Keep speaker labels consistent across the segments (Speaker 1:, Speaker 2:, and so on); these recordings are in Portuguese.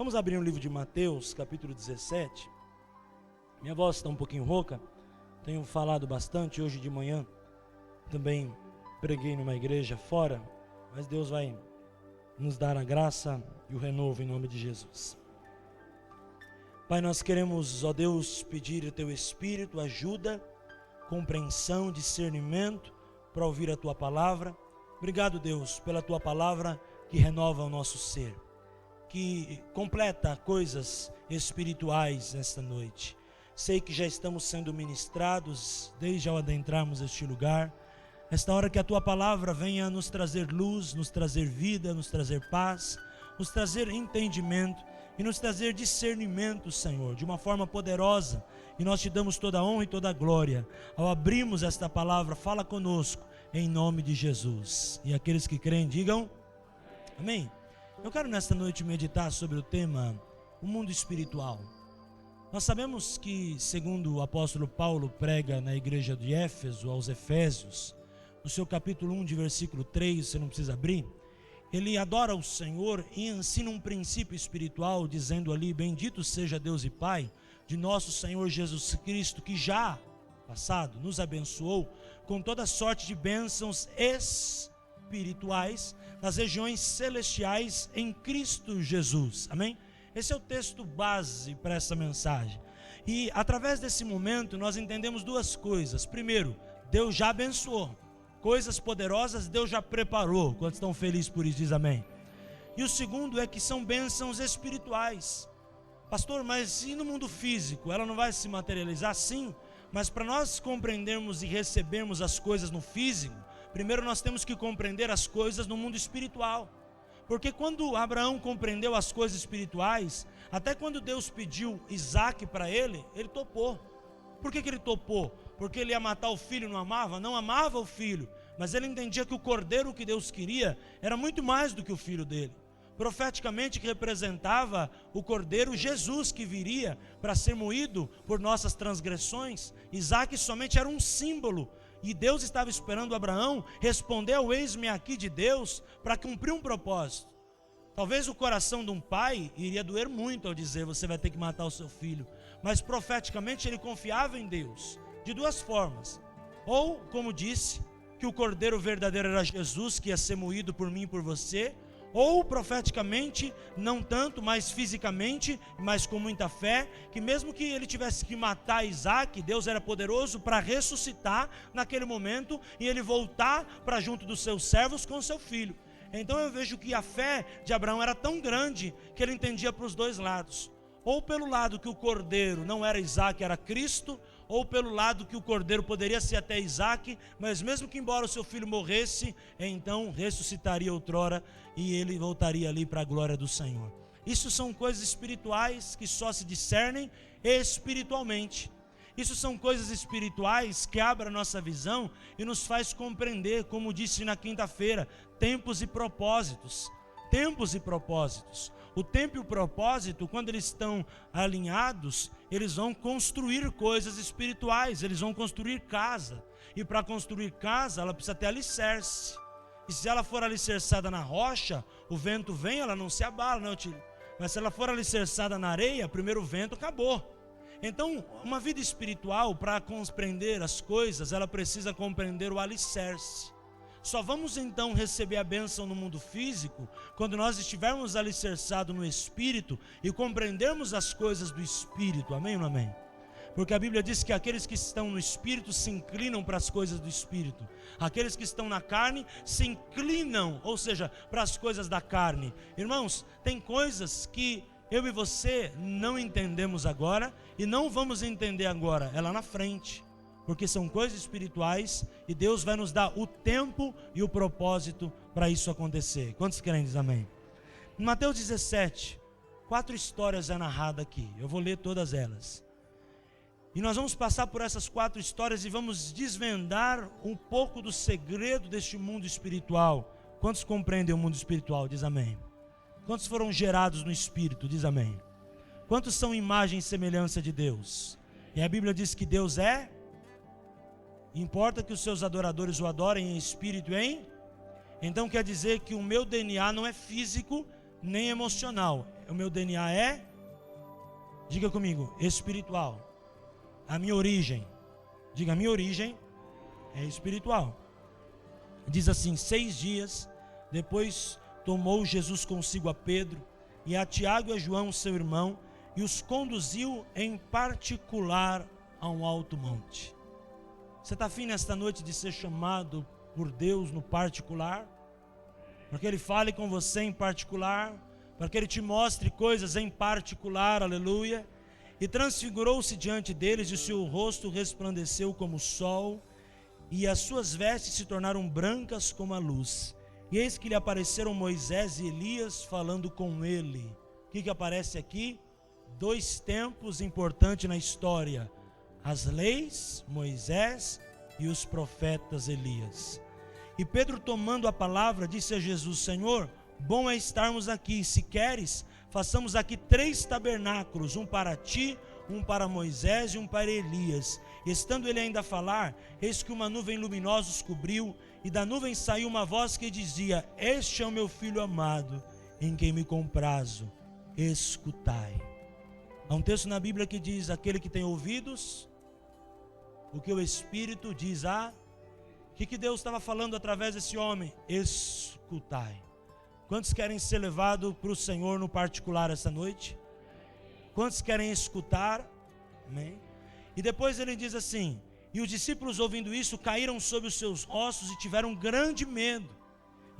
Speaker 1: Vamos abrir o livro de Mateus, capítulo 17. Minha voz está um pouquinho rouca, tenho falado bastante. Hoje de manhã também preguei numa igreja fora, mas Deus vai nos dar a graça e o renovo em nome de Jesus. Pai, nós queremos, ó Deus, pedir o Teu Espírito, ajuda, compreensão, discernimento para ouvir a Tua palavra. Obrigado, Deus, pela Tua palavra que renova o nosso ser, que completa coisas espirituais nesta noite. Sei que já estamos sendo ministrados desde ao adentrarmos este lugar. Esta hora que a Tua palavra venha nos trazer luz, nos trazer vida, nos trazer paz, nos trazer entendimento e nos trazer discernimento, Senhor, de uma forma poderosa. E nós Te damos toda a honra e toda a glória. Ao abrirmos esta palavra, fala conosco, em nome de Jesus. E aqueles que creem, digam amém. Eu quero nesta noite meditar sobre o tema, o mundo espiritual. Nós sabemos que, segundo o apóstolo Paulo prega na igreja de Éfeso, aos Efésios, no seu capítulo 1, de versículo 3, você não precisa abrir, ele adora o Senhor e ensina um princípio espiritual, dizendo ali: bendito seja Deus e Pai de nosso Senhor Jesus Cristo, que já, passado, nos abençoou com toda sorte de bênçãos espirituais nas regiões celestiais em Cristo Jesus. Amém? Esse é o texto base para essa mensagem. E através desse momento nós entendemos duas coisas. Primeiro, Deus já abençoou. Coisas poderosas Deus já preparou. Quantos estão felizes por isso? Diz amém. E o segundo é que são bênçãos espirituais. Pastor, mas e no mundo físico? Ela não vai se materializar? Sim, mas para nós compreendermos e recebermos as coisas no físico, primeiro nós temos que compreender as coisas no mundo espiritual. Porque quando Abraão compreendeu as coisas espirituais, até quando Deus pediu Isaac para ele, ele topou. Por que ele topou? Porque ele ia matar o filho, não amava? Não amava o filho, mas ele entendia que o cordeiro que Deus queria era muito mais do que o filho dele. Profeticamente representava o cordeiro Jesus, que viria para ser moído por nossas transgressões. Isaac somente era um símbolo, e Deus estava esperando Abraão responder ao eis-me aqui de Deus para cumprir um propósito. Talvez o coração de um pai iria doer muito ao dizer: você vai ter que matar o seu filho. Mas profeticamente ele confiava em Deus de duas formas: ou, como disse, que o cordeiro verdadeiro era Jesus, que ia ser moído por mim e por você; ou profeticamente, não tanto, mas fisicamente, mas com muita fé, que mesmo que ele tivesse que matar Isaac, Deus era poderoso para ressuscitar naquele momento e ele voltar para junto dos seus servos com seu filho. Então eu vejo que a fé de Abraão era tão grande que ele entendia para os dois lados: ou pelo lado que o cordeiro não era Isaac, era Cristo; ou pelo lado que o cordeiro poderia ser até Isaac, mas mesmo que embora o seu filho morresse, então ressuscitaria outrora e ele voltaria ali para a glória do Senhor. Isso são coisas espirituais que só se discernem espiritualmente. Isso são coisas espirituais que abrem a nossa visão e nos faz compreender, como disse na quinta-feira, tempos e propósitos. Tempos e propósitos. O tempo e o propósito, quando eles estão alinhados, eles vão construir coisas espirituais, eles vão construir casa. E para construir casa, ela precisa ter alicerce. E se ela for alicerçada na rocha, o vento vem, ela não se abala, não, tio? Mas se ela for alicerçada na areia, primeiro o vento, acabou. Então, uma vida espiritual, para compreender as coisas, ela precisa compreender o alicerce. Só vamos então receber a bênção no mundo físico quando nós estivermos alicerçados no Espírito e compreendermos as coisas do Espírito. Amém ou não amém? Porque a Bíblia diz que aqueles que estão no Espírito se inclinam para as coisas do Espírito. Aqueles que estão na carne se inclinam, ou seja, para as coisas da carne. Irmãos, tem coisas que eu e você não entendemos agora e não vamos entender agora, é lá na frente. Porque são coisas espirituais e Deus vai nos dar o tempo e o propósito para isso acontecer. Quantos querem dizer amém? Em Mateus 17, 4 histórias é narrada aqui. Eu vou ler todas elas. E nós vamos passar por essas 4 histórias e vamos desvendar um pouco do segredo deste mundo espiritual. Quantos compreendem o mundo espiritual? Diz amém. Quantos foram gerados no Espírito? Diz amém. Quantos são imagem e semelhança de Deus? E a Bíblia diz que Deus é... Importa que os seus adoradores o adorem em espírito e em... Então quer dizer que o meu DNA não é físico, nem emocional. O meu DNA é, diga comigo, espiritual. A minha origem, diga, a minha origem é espiritual. Diz assim: 6 dias depois tomou Jesus consigo a Pedro e a Tiago e a João, seu irmão, e os conduziu em particular a um alto monte. Você está afim nesta noite de ser chamado por Deus no particular? Para que Ele fale com você em particular, para que Ele te mostre coisas em particular, aleluia. E transfigurou-se diante deles, e o seu rosto resplandeceu como o sol, e as suas vestes se tornaram brancas como a luz. E eis que lhe apareceram Moisés e Elias falando com ele. O que aparece aqui? 2 tempos importantes na história: as leis, Moisés, e os profetas Elias. E Pedro, tomando a palavra, disse a Jesus: Senhor, bom é estarmos aqui. Se queres, façamos aqui 3 tabernáculos, um para ti, um para Moisés e um para Elias. Estando ele ainda a falar, eis que uma nuvem luminosa os cobriu, e da nuvem saiu uma voz que dizia: Este é o meu filho amado, em quem me comprazo, escutai. Há um texto na Bíblia que diz: aquele que tem ouvidos, o que o Espírito diz a... O que Deus estava falando através desse homem? Escutai. Quantos querem ser levados para o Senhor no particular essa noite? Quantos querem escutar? Amém? E depois ele diz assim: e os discípulos, ouvindo isso, caíram sobre os seus ossos e tiveram grande medo.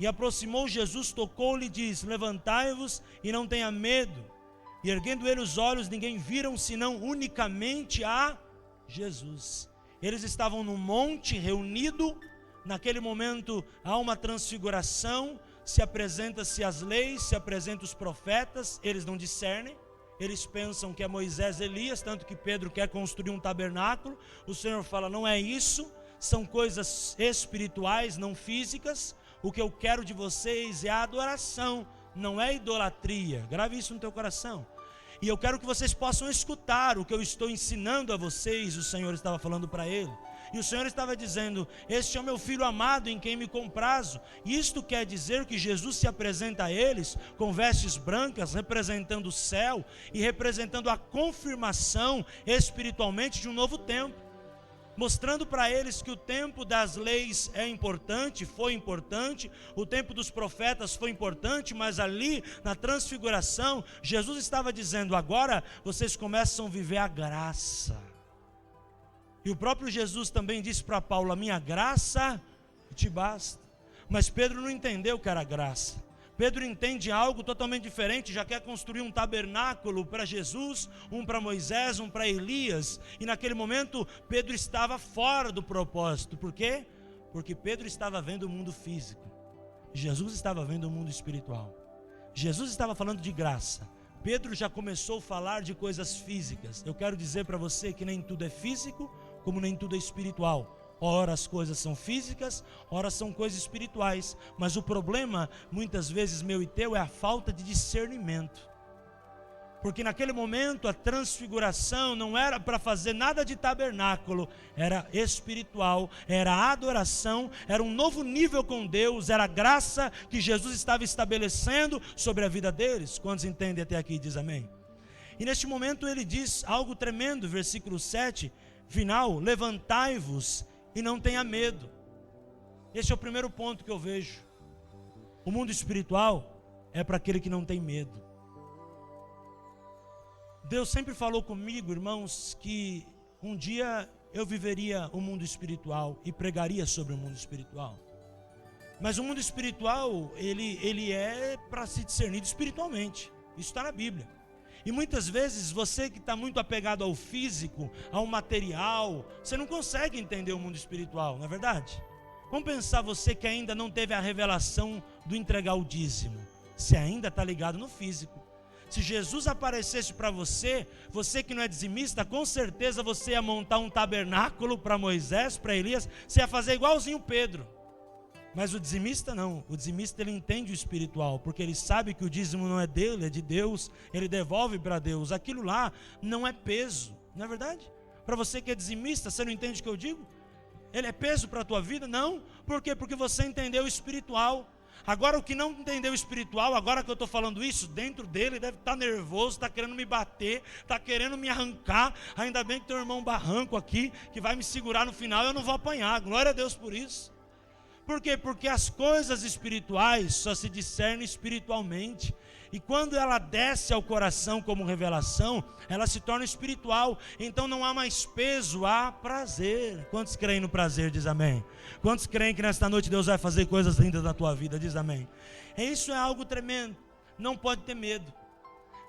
Speaker 1: E aproximou Jesus, tocou-lhe e disse: levantai-vos e não tenha medo. E erguendo ele os olhos, ninguém viram senão unicamente a Jesus. Eles estavam no monte reunido. Naquele momento há uma transfiguração, se apresenta-se as leis, se apresentam os profetas, eles não discernem, eles pensam que é Moisés e Elias, tanto que Pedro quer construir um tabernáculo. O Senhor fala: não é isso, são coisas espirituais, não físicas. O que eu quero de vocês é a adoração, não é idolatria. Grave isso no teu coração. E eu quero que vocês possam escutar o que eu estou ensinando a vocês. O Senhor estava falando para ele. E o Senhor estava dizendo: este é o meu filho amado, em quem me comprazo. E isto quer dizer que Jesus se apresenta a eles com vestes brancas, representando o céu e representando a confirmação espiritualmente de um novo tempo, mostrando para eles que o tempo das leis é importante, foi importante, o tempo dos profetas foi importante, mas ali na transfiguração, Jesus estava dizendo: agora vocês começam a viver a graça. E o próprio Jesus também disse para Paulo: a minha graça te basta. Mas Pedro não entendeu que era graça. Pedro entende algo totalmente diferente, já quer construir um tabernáculo para Jesus, um para Moisés, um para Elias. E naquele momento Pedro estava fora do propósito. Por quê? Porque Pedro estava vendo o mundo físico, Jesus estava vendo o mundo espiritual. Jesus estava falando de graça, Pedro já começou a falar de coisas físicas. Eu quero dizer para você que nem tudo é físico, como nem tudo é espiritual. Ora as coisas são físicas, ora são coisas espirituais. Mas o problema, muitas vezes meu e teu, é a falta de discernimento. Porque naquele momento a transfiguração não era para fazer nada de tabernáculo, era espiritual, era adoração, era um novo nível com Deus, era a graça que Jesus estava estabelecendo sobre a vida deles. Quantos entendem até aqui? Diz amém. E neste momento ele diz algo tremendo, versículo 7, final: levantai-vos e não tenha medo. Esse é o primeiro ponto que eu vejo. O mundo espiritual é para aquele que não tem medo. Deus sempre falou comigo, irmãos, que um dia eu viveria o mundo espiritual e pregaria sobre o mundo espiritual. Mas o mundo espiritual, ele é para se discernir espiritualmente. Isso está na Bíblia. E muitas vezes você que está muito apegado ao físico, ao material, você não consegue entender o mundo espiritual, não é verdade? Vamos pensar, você que ainda não teve a revelação do entregar o dízimo, você ainda está ligado no físico. Se Jesus aparecesse para você, você que não é dizimista, com certeza você ia montar um tabernáculo para Moisés, para Elias, você ia fazer igualzinho Pedro. Mas o dizimista não, o dizimista ele entende o espiritual, porque ele sabe que o dízimo não é dele, é de Deus, ele devolve para Deus. Aquilo lá não é peso, não é verdade? Para você que é dizimista, você não entende o que eu digo? Ele é peso para a tua vida? Não. Por quê? Porque você entendeu o espiritual. Agora o que não entendeu espiritual, agora que eu estou falando isso, dentro dele deve estar nervoso, está querendo me bater, está querendo me arrancar. Ainda bem que tem um irmão barranco aqui, que vai me segurar no final, eu não vou apanhar, glória a Deus por isso. Por quê? Porque as coisas espirituais só se discernem espiritualmente. E quando ela desce ao coração como revelação, ela se torna espiritual. Então não há mais peso, há prazer. Quantos creem no prazer? Diz amém. Quantos creem que nesta noite Deus vai fazer coisas lindas na tua vida? Diz amém. Isso é algo tremendo. Não pode ter medo.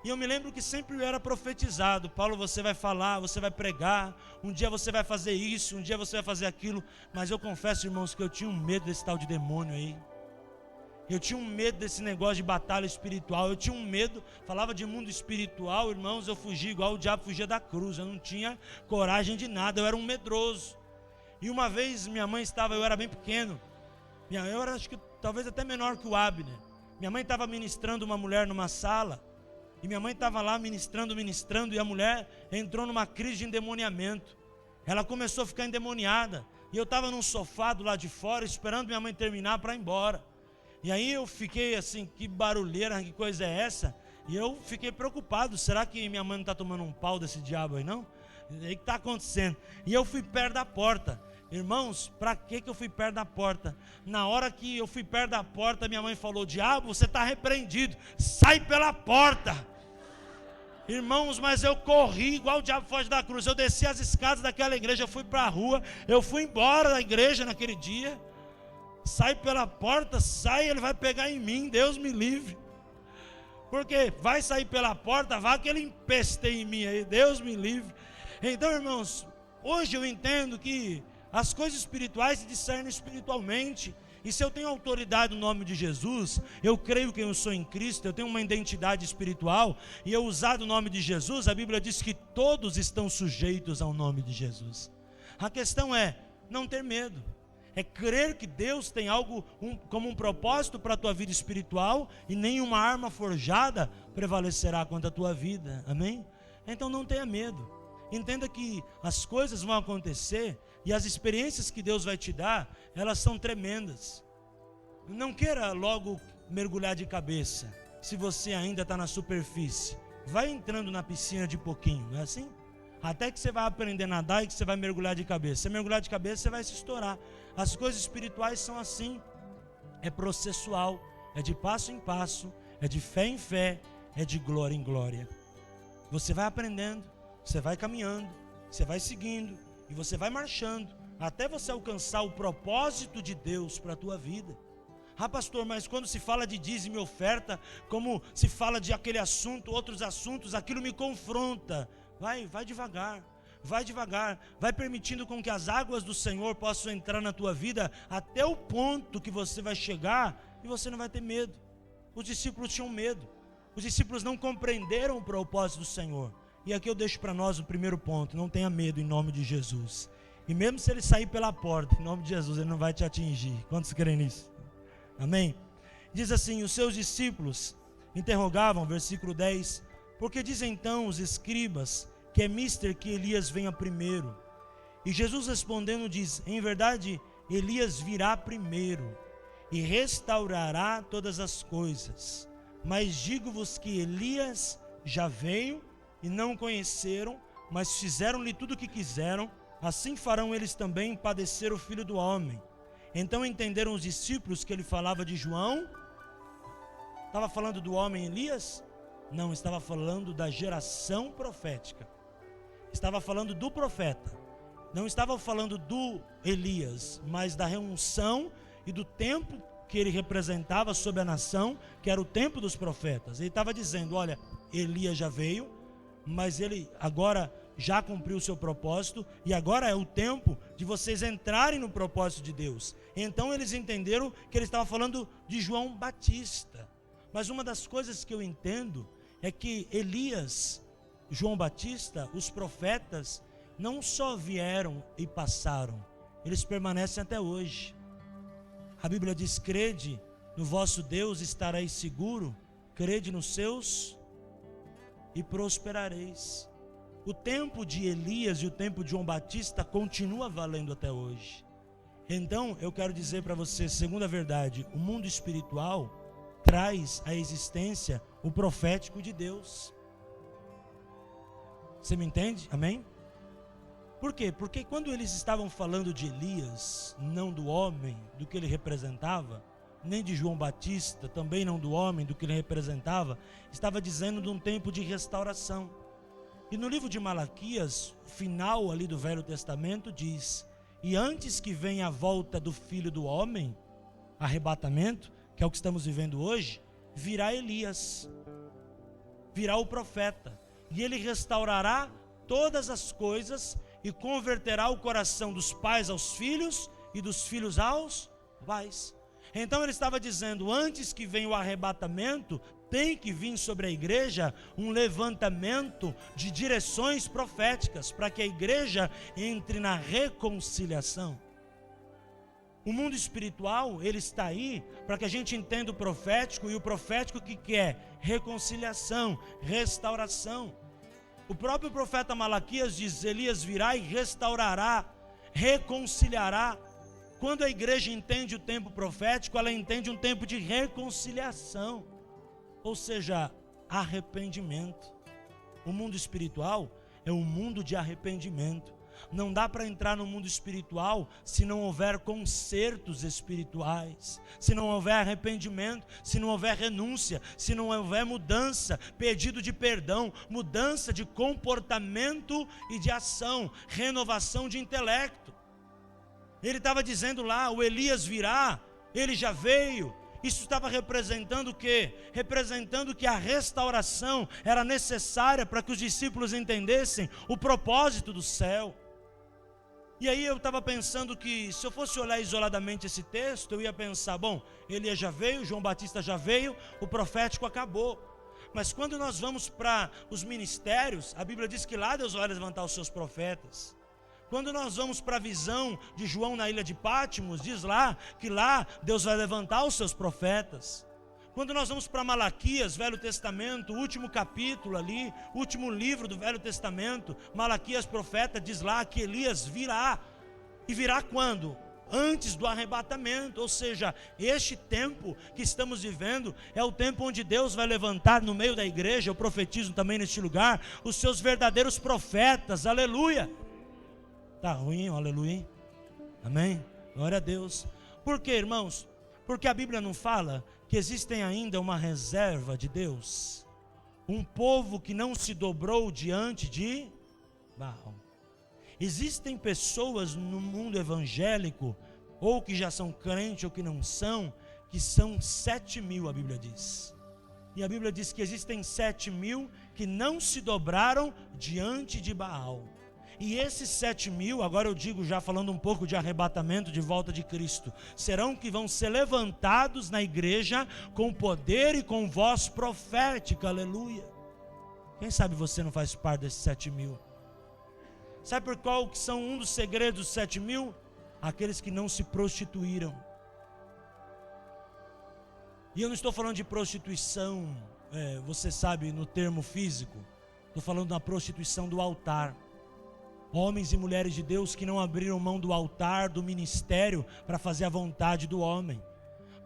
Speaker 1: E eu me lembro que sempre eu era profetizado. Paulo, você vai falar, você vai pregar, um dia você vai fazer isso, um dia você vai fazer aquilo. Mas eu confesso, irmãos, que eu tinha um medo desse tal de demônio aí. Eu tinha um medo desse negócio de batalha espiritual. Eu tinha um medo, falava de mundo espiritual, irmãos, eu fugia igual o diabo fugia da cruz. Eu não tinha coragem de nada, eu era um medroso. E uma vez minha mãe estava, eu era bem pequeno. Eu era, acho que talvez até menor que o Abner. Minha mãe estava ministrando uma mulher numa sala. E minha mãe estava lá ministrando, e a mulher entrou numa crise de endemoniamento. Ela começou a ficar endemoniada. E eu estava num sofá do lado de fora, esperando minha mãe terminar para ir embora. E aí eu fiquei assim, que barulheira, que coisa é essa? E eu fiquei preocupado, será que minha mãe não está tomando um pau desse diabo aí não? O que está acontecendo? E eu fui perto da porta. Irmãos, para que eu fui perto da porta? Na hora que eu fui perto da porta, minha mãe falou, diabo, você está repreendido, sai pela porta. Irmãos, mas eu corri igual o diabo foge da cruz. Eu desci as escadas daquela igreja, eu fui para a rua, eu fui embora da igreja naquele dia. Sai pela porta, sai, ele vai pegar em mim, Deus me livre. Porque vai sair pela porta, vá que ele empesteie em mim aí, Deus me livre. Então, irmãos, hoje eu entendo que as coisas espirituais se discernem espiritualmente. E se eu tenho autoridade no nome de Jesus, eu creio que eu sou em Cristo, eu tenho uma identidade espiritual, e eu usar o nome de Jesus, a Bíblia diz que todos estão sujeitos ao nome de Jesus. A questão é não ter medo, é crer que Deus tem algo como um propósito para a tua vida espiritual, e nenhuma arma forjada prevalecerá contra a tua vida, amém? Então não tenha medo, entenda que as coisas vão acontecer, e as experiências que Deus vai te dar, elas são tremendas. Não queira logo mergulhar de cabeça, se você ainda está na superfície. Vai entrando na piscina de pouquinho, não é assim? Até que você vai aprender a nadar e que você vai mergulhar de cabeça. Se mergulhar de cabeça, você vai se estourar. As coisas espirituais são assim. É processual, é de passo em passo, é de fé em fé, é de glória em glória. Você vai aprendendo, você vai caminhando, você vai seguindo, e você vai marchando, até você alcançar o propósito de Deus para a tua vida. Ah, pastor, mas quando se fala de dízimo e oferta, como se fala de aquele assunto, outros assuntos, aquilo me confronta. Vai devagar, vai permitindo com que as águas do Senhor possam entrar na tua vida, até o ponto que você vai chegar, e você não vai ter medo. Os discípulos tinham medo, os discípulos não compreenderam o propósito do Senhor. E aqui eu deixo para nós o primeiro ponto, não tenha medo em nome de Jesus. E mesmo se ele sair pela porta, em nome de Jesus, ele não vai te atingir. Quantos creem nisso? Amém? Diz assim, os seus discípulos interrogavam, versículo 10, porque dizem então os escribas que é mister que Elias venha primeiro. E Jesus respondendo diz, em verdade, Elias virá primeiro e restaurará todas as coisas. Mas digo-vos que Elias já veio e não o conheceram, mas fizeram-lhe tudo o que quiseram, assim farão eles também padecer o Filho do Homem. Então entenderam os discípulos que ele falava de João. Estava falando do homem Elias? Não, estava falando da geração profética. Estava falando do profeta. Não estava falando do Elias, mas da reunção e do tempo que ele representava sobre a nação, que era o tempo dos profetas. Ele estava dizendo, olha, Elias já veio, mas ele agora já cumpriu o seu propósito, e agora é o tempo de vocês entrarem no propósito de Deus. Então eles entenderam que ele estava falando de João Batista. Mas uma das coisas que eu entendo é que Elias, João Batista, os profetas, não só vieram e passaram, eles permanecem até hoje. A Bíblia diz, crede no vosso Deus, estareis seguro, crede nos seus e prosperareis. O tempo de Elias e o tempo de João Batista continua valendo até hoje. Então, eu quero dizer para você, segunda verdade, o mundo espiritual traz à existência o profético de Deus. Você me entende? Amém? Por quê? Porque quando eles estavam falando de Elias, não do homem, do que ele representava, nem de João Batista, também não do homem, do que ele representava, estava dizendo de um tempo de restauração. E no livro de Malaquias, o final ali do Velho Testamento diz: e antes que venha a volta do Filho do Homem, arrebatamento, que é o que estamos vivendo hoje, virá Elias, virá o profeta, e ele restaurará todas as coisas e converterá o coração dos pais aos filhos e dos filhos aos pais. Então ele estava dizendo, antes que venha o arrebatamento, tem que vir sobre a igreja um levantamento de direções proféticas, para que a igreja entre na reconciliação. O mundo espiritual, ele está aí para que a gente entenda o profético, e o profético que quer reconciliação, restauração. O próprio profeta Malaquias diz: Elias virá e restaurará, reconciliará. Quando a igreja entende o tempo profético, ela entende um tempo de reconciliação, ou seja, arrependimento. O mundo espiritual é um mundo de arrependimento. Não dá para entrar no mundo espiritual se não houver consertos espirituais, se não houver arrependimento, se não houver renúncia, se não houver mudança, pedido de perdão, mudança de comportamento e de ação, renovação de intelecto. Ele estava dizendo lá, o Elias virá, ele já veio. Isso estava representando o quê? Representando que a restauração era necessária para que os discípulos entendessem o propósito do céu. E aí eu estava pensando que, se eu fosse olhar isoladamente esse texto, eu ia pensar, bom, Elias já veio, João Batista já veio, o profético acabou. Mas quando nós vamos para os ministérios, a Bíblia diz que lá Deus vai levantar os seus profetas. Quando nós vamos para a visão de João na ilha de Pátimos, diz lá que lá Deus vai levantar os seus profetas. Quando nós vamos para Malaquias, Velho Testamento, o último capítulo ali, último livro do Velho Testamento, Malaquias profeta diz lá que Elias virá. E virá quando? Antes do arrebatamento. Ou seja, este tempo que estamos vivendo é o tempo onde Deus vai levantar no meio da igreja, eu profetizo também neste lugar, os seus verdadeiros profetas. Aleluia! Tá ruim, aleluia. Amém? Glória a Deus. Por quê, irmãos? Porque a Bíblia não fala que existem ainda uma reserva de Deus, um povo que não se dobrou diante de Baal. Existem pessoas no mundo evangélico, ou que já são crentes ou que não são, que são 7.000, a Bíblia diz. E a Bíblia diz que existem 7.000 que não se dobraram diante de Baal. E esses 7.000, agora eu digo já falando um pouco de arrebatamento, de volta de Cristo, serão que vão ser levantados na igreja com poder e com voz profética, aleluia. Quem sabe você não faz parte desses 7.000? Sabe por qual que são um dos segredos dos 7.000? Aqueles que não se prostituíram. E eu não estou falando de prostituição, você sabe, no termo físico. Estou falando da prostituição do altar. Homens e mulheres de Deus que não abriram mão do altar, do ministério, para fazer a vontade do homem.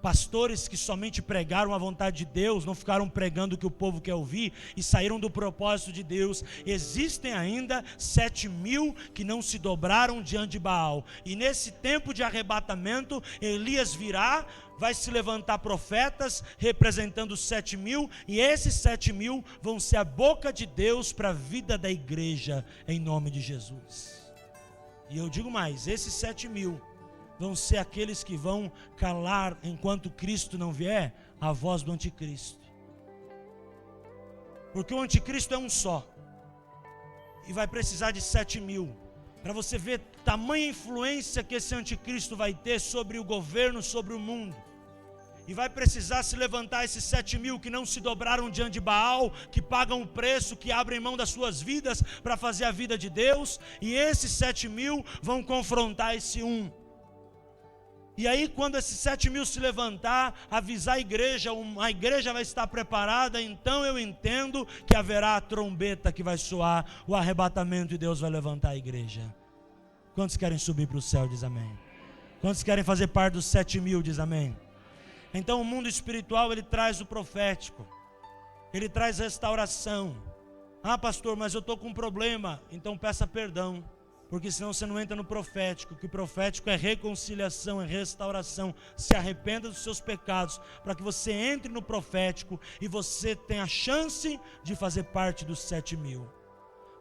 Speaker 1: Pastores que somente pregaram a vontade de Deus, não ficaram pregando o que o povo quer ouvir e saíram do propósito de Deus. Existem ainda 7.000 que não se dobraram diante de Baal. E nesse tempo de arrebatamento, Elias virá, vai se levantar profetas representando os 7.000, e esses 7.000 vão ser a boca de Deus para a vida da igreja, em nome de Jesus. E eu digo mais, esses 7.000 vão ser aqueles que vão calar, enquanto Cristo não vier, a voz do anticristo. Porque o anticristo é um só, e vai precisar de 7.000, para você ver tamanha influência que esse anticristo vai ter sobre o governo, sobre o mundo. E vai precisar se levantar esses 7.000 que não se dobraram diante de Baal, que pagam o preço, que abrem mão das suas vidas para fazer a vida de Deus. E esses 7.000 vão confrontar esse um. E aí quando esses 7.000 se levantar, avisar a igreja vai estar preparada, então eu entendo que haverá a trombeta que vai soar, o arrebatamento, e Deus vai levantar a igreja. Quantos querem subir para o céu? Diz amém. Quantos querem fazer parte dos 7.000, diz amém? Então o mundo espiritual, ele traz o profético, ele traz restauração. Ah, pastor, mas eu estou com um problema. Então peça perdão, porque senão você não entra no profético, que o profético é reconciliação, é restauração. Se arrependa dos seus pecados, para que você entre no profético e você tenha a chance de fazer parte dos 7.000.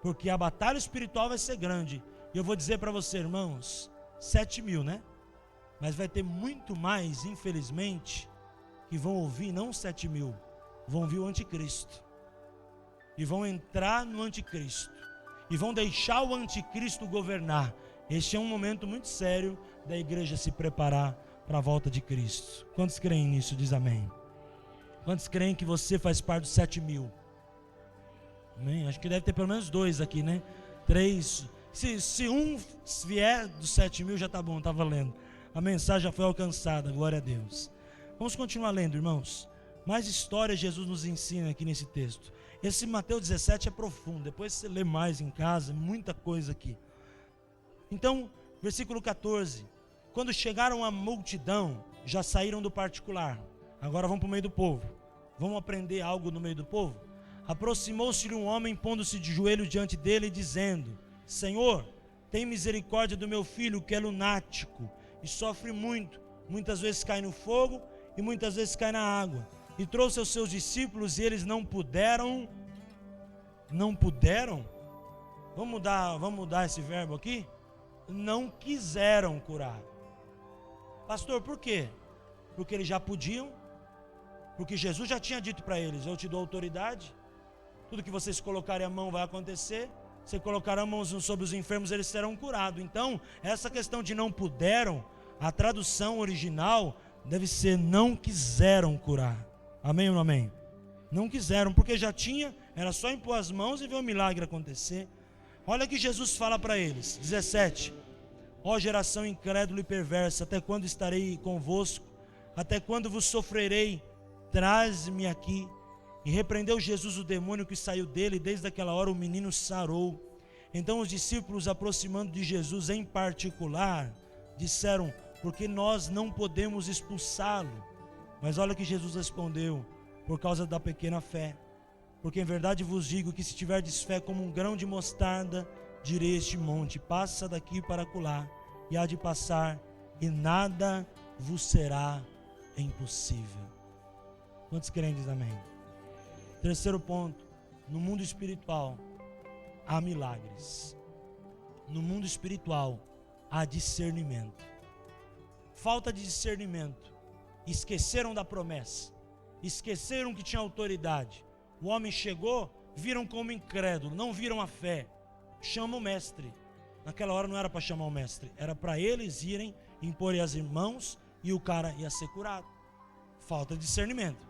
Speaker 1: Porque a batalha espiritual vai ser grande. E eu vou dizer para você, irmãos, 7.000, né? Mas vai ter muito mais, infelizmente, que vão ouvir não 7.000, vão ouvir o anticristo. E vão entrar no anticristo. E vão deixar o anticristo governar. Este é um momento muito sério da igreja se preparar para a volta de Cristo. Quantos creem nisso? Diz amém. Quantos creem que você faz parte dos 7.000? Amém? Acho que deve ter pelo menos 2 aqui, né? 3. Se um vier dos 7.000 já está bom, está valendo. A mensagem já foi alcançada, glória a Deus. Vamos continuar lendo, irmãos. Mais histórias Jesus nos ensina aqui nesse texto. Esse Mateus 17 é profundo, depois você lê mais em casa, muita coisa aqui. Então, versículo 14. Quando chegaram à multidão, já saíram do particular. Agora vão para o meio do povo. Vamos aprender algo no meio do povo? Aproximou-se-lhe um homem, pondo-se de joelho diante dele, dizendo: Senhor, tem misericórdia do meu filho, que é lunático e sofre muito, muitas vezes cai no fogo e muitas vezes cai na água. E trouxe aos seus discípulos e eles não puderam. Vamos mudar esse verbo aqui? Não quiseram curar. Pastor, por quê? Porque eles já podiam, porque Jesus já tinha dito para eles: eu te dou autoridade, tudo que vocês colocarem a mão vai acontecer. Se colocar a mão sobre os enfermos, eles serão curados. Então, essa questão de não puderam, a tradução original deve ser não quiseram curar. Amém ou não amém? Não quiseram, porque já tinha, era só impor as mãos e ver o milagre acontecer. Olha o que Jesus fala para eles, 17. Ó geração incrédula e perversa, até quando estarei convosco? Até quando vos sofrerei? Traz-me aqui. E repreendeu Jesus o demônio que saiu dele, e desde aquela hora o menino sarou. Então os discípulos, aproximando de Jesus em particular, disseram: porque nós não podemos expulsá-lo? Mas olha que Jesus respondeu: por causa da pequena fé. Porque em verdade vos digo que se tiverdes fé como um grão de mostarda, direi este monte: passa daqui para acolá, e há de passar, e nada vos será impossível. Quantos creem? Diz amém. Terceiro ponto: no mundo espiritual há milagres. No mundo espiritual há discernimento. Falta de discernimento. Esqueceram da promessa, esqueceram que tinha autoridade. O homem chegou, viram como incrédulo, não viram a fé. Chama o mestre. Naquela hora não era para chamar o mestre, era para eles irem impor as mãos e o cara ia ser curado. Falta de discernimento.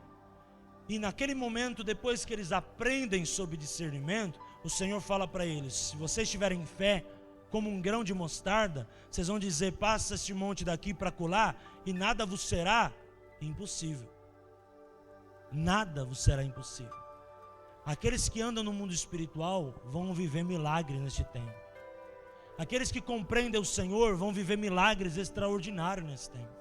Speaker 1: E naquele momento, depois que eles aprendem sobre discernimento, o Senhor fala para eles: se vocês tiverem fé como um grão de mostarda, vocês vão dizer: passa este monte daqui para acolá, e nada vos será impossível. Nada vos será impossível. Aqueles que andam no mundo espiritual vão viver milagres neste tempo. Aqueles que compreendem o Senhor vão viver milagres extraordinários nesse tempo.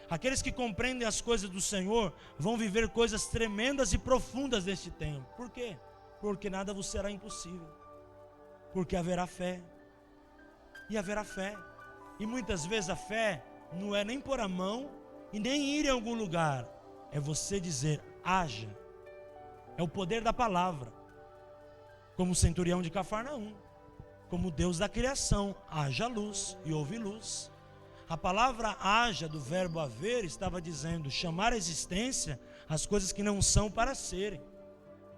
Speaker 1: Aqueles que compreendem as coisas do Senhor vão viver coisas tremendas e profundas neste tempo. Por quê? Porque nada vos será impossível. Porque haverá fé. E haverá fé. E muitas vezes a fé não é nem pôr a mão e nem ir em algum lugar. É você dizer: haja. É o poder da palavra. Como o centurião de Cafarnaum. Como Deus da criação: haja luz, e houve luz. A palavra haja, do verbo haver, estava dizendo chamar à existência as coisas que não são para serem.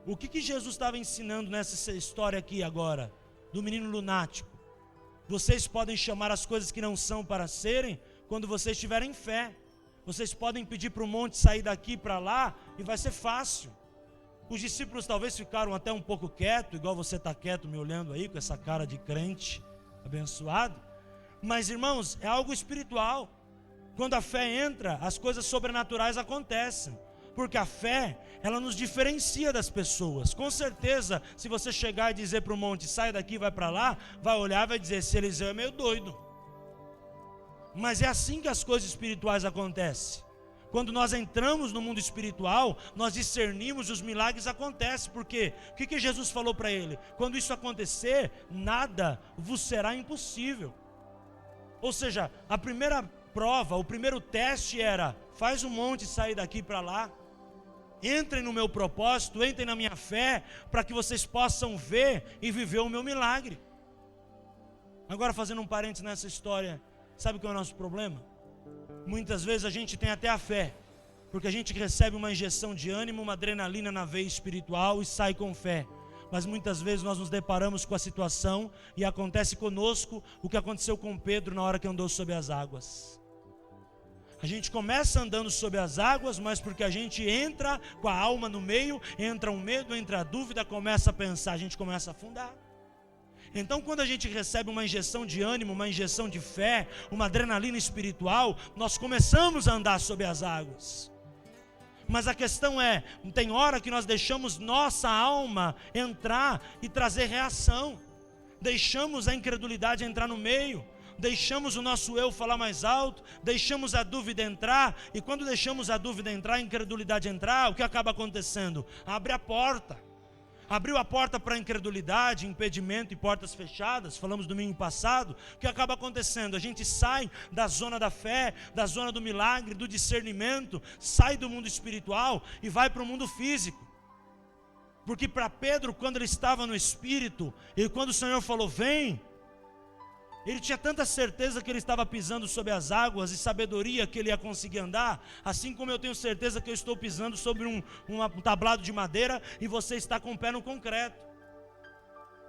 Speaker 1: O que Jesus estava ensinando nessa história aqui agora, do menino lunático? Vocês podem chamar as coisas que não são para serem quando vocês tiverem fé. Vocês podem pedir para o monte sair daqui para lá e vai ser fácil. Os discípulos talvez ficaram até um pouco quietos, igual você está quieto me olhando aí com essa cara de crente abençoado. Mas irmãos, é algo espiritual. Quando a fé entra, as coisas sobrenaturais acontecem. Porque a fé, ela nos diferencia das pessoas. Com certeza, se você chegar e dizer para o monte: sai daqui, vai para lá, vai olhar e vai dizer: esse Eliseu é meio doido. Mas é assim que as coisas espirituais acontecem. Quando nós entramos no mundo espiritual, nós discernimos, os milagres acontecem. Por quê? O que Jesus falou para ele? Quando isso acontecer, nada vos será impossível. Ou seja, a primeira prova, o primeiro teste era: faz um monte sair daqui para lá. Entrem no meu propósito, entrem na minha fé, para que vocês possam ver e viver o meu milagre. Agora, fazendo um parênteses nessa história, sabe qual é o nosso problema? Muitas vezes a gente tem até a fé, porque a gente recebe uma injeção de ânimo, uma adrenalina na veia espiritual e sai com fé. Mas muitas vezes nós nos deparamos com a situação e acontece conosco o que aconteceu com Pedro na hora que andou sobre as águas. A gente começa andando sobre as águas, mas porque a gente entra com a alma no meio, entra um medo, entra a dúvida, começa a pensar, a gente começa a afundar. Então, quando a gente recebe uma injeção de ânimo, uma injeção de fé, uma adrenalina espiritual, nós começamos a andar sobre as águas. Mas a questão é, tem hora que nós deixamos nossa alma entrar e trazer reação. Deixamos a incredulidade entrar no meio, deixamos o nosso eu falar mais alto, deixamos a dúvida entrar, e quando deixamos a dúvida entrar, a incredulidade entrar, o que acaba acontecendo? Abre a porta. Abriu a porta para a incredulidade, impedimento e portas fechadas. Falamos domingo passado. O que acaba acontecendo? A gente sai da zona da fé, da zona do milagre, do discernimento, sai do mundo espiritual e vai para o mundo físico. Porque para Pedro, quando ele estava no Espírito, e quando o Senhor falou, vem, ele tinha tanta certeza que ele estava pisando sobre as águas e sabedoria que ele ia conseguir andar, assim como eu tenho certeza que eu estou pisando sobre um tablado de madeira e você está com o pé no concreto.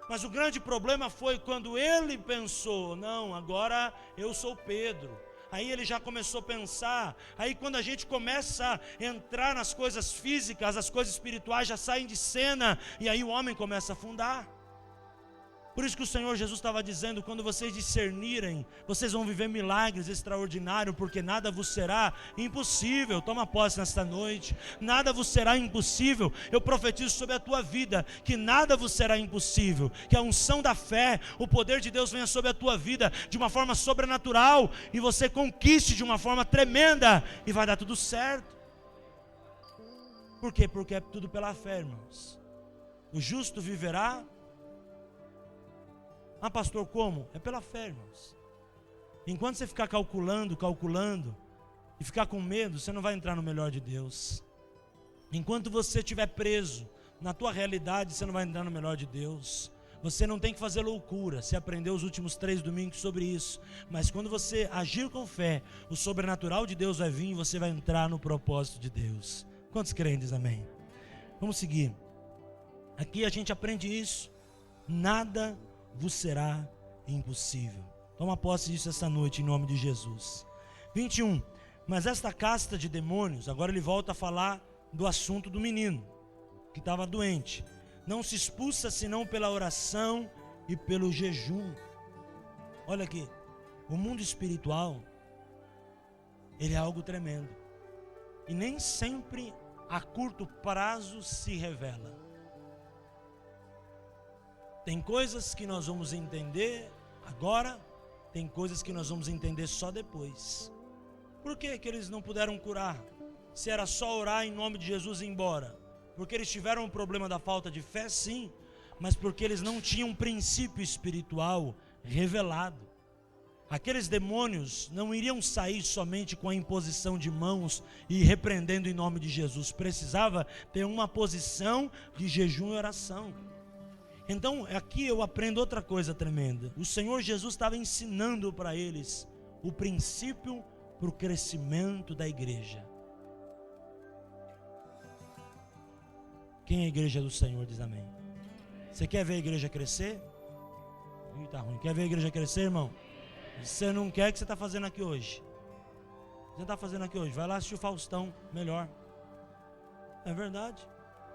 Speaker 1: Mas o grande problema foi quando ele pensou, não, agora eu sou Pedro. Aí ele já começou a pensar, aí quando a gente começa a entrar nas coisas físicas, as coisas espirituais já saem de cena, e aí o homem começa a afundar. Por isso que o Senhor Jesus estava dizendo, quando vocês discernirem, vocês vão viver milagres extraordinários, porque nada vos será impossível. Toma posse nesta noite, nada vos será impossível. Eu profetizo sobre a tua vida, que nada vos será impossível, que a unção da fé, o poder de Deus venha sobre a tua vida, de uma forma sobrenatural, e você conquiste de uma forma tremenda, e vai dar tudo certo. Por quê? Porque é tudo pela fé, irmãos. O justo viverá. Ah, pastor, como? É pela fé, irmãos. Enquanto você ficar calculando, e ficar com medo, você não vai entrar no melhor de Deus. Enquanto você estiver preso na tua realidade, você não vai entrar no melhor de Deus. Você não tem que fazer loucura. Você aprendeu os últimos 3 domingos sobre isso. Mas quando você agir com fé, o sobrenatural de Deus vai vir e você vai entrar no propósito de Deus. Quantos crentes, amém? Vamos seguir. Aqui a gente aprende isso. Nada vos será impossível. Toma posse disso essa noite em nome de Jesus. 21. Mas esta casta de demônios, agora ele volta a falar do assunto do menino que estava doente, não se expulsa senão pela oração e pelo jejum. Olha aqui, o mundo espiritual, ele é algo tremendo, e nem sempre a curto prazo se revela. Tem coisas que nós vamos entender agora, tem coisas que nós vamos entender só depois. Por que eles não puderam curar? Se era só orar em nome de Jesus e ir embora? Porque eles tiveram um problema da falta de fé, sim, mas porque eles não tinham um princípio espiritual revelado. Aqueles demônios não iriam sair somente com a imposição de mãos e repreendendo em nome de Jesus. Precisava ter uma posição de jejum e oração. Então aqui eu aprendo outra coisa tremenda. O Senhor Jesus estava ensinando para eles o princípio para o crescimento da igreja. Quem é a igreja do Senhor diz amém. Você quer ver a igreja crescer? Tá ruim. Quer ver a igreja crescer, irmão? Você não quer, o que você está fazendo aqui hoje? Você está fazendo aqui hoje? Vai lá assistir o Faustão, melhor. É verdade.